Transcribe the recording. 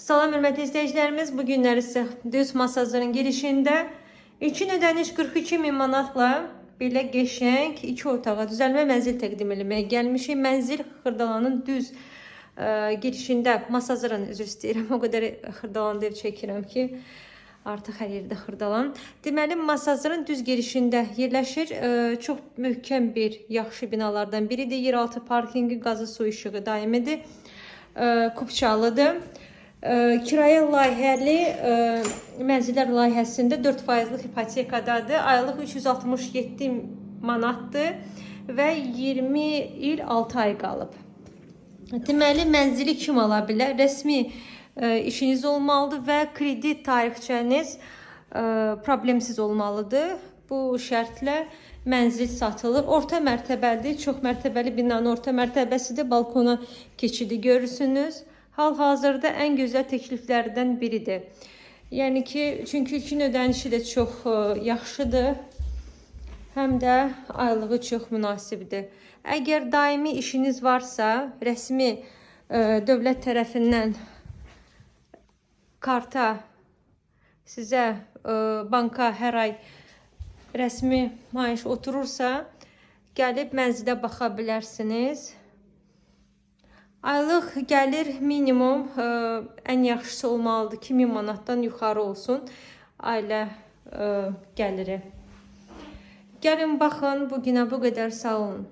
Salam hörmətli izləyicilərimiz, bu günləri sizə düz masajların girişində ilkin ödəniş 42.000 manatla belə qəşəng 2 otağa düzəlmə mənzil təqdim etməyə gəlmişik. Mənzil Xırdalanın düz girişində masajların, üzr istəyirəm, o qədər Xırdalan dev çəkirəm ki, artıq hər yerdə Xırdalan. Deməli, masajların düz girişində yerləşir. Çox möhkəm bir, yaxşı binalardan biridir. Yeraltı parkingi, qazı, su işığı daimidir. Kupçalıdır. Kirayə layihəli mənzillər layihəsində 4%lıq hipotekadadır. Aylıq 367 manatdır və 20 il 6 ay qalıb. Deməli, mənzili kim ala bilər? Rəsmi işiniz olmalıdır və kredit tarixçəniz problemsiz olmalıdır. Bu şərtlə mənzil satılır. Orta mərtəbəlidir. Çox mərtəbəli binanın orta mərtəbəsidir. Balkona keçidi görürsünüz. Hal-hazırda ən gözəl təkliflərdən biridir. Yəni ki, çünki ilkin ödənişi də çox yaxşıdır. Həm də aylığı çox münasibdir. Əgər daimi işiniz varsa, rəsmi dövlət tərəfindən karta sizə banka hər ay rəsmi maaş oturursa, gəlib mənzilə baxa bilərsiniz. Aylıq gəlir minimum ən yaxşısı olmalıdır 2000 manatdan yuxarı olsun ailə gəliri. Gəlin baxın, bugünə bu qədər, sağ olun.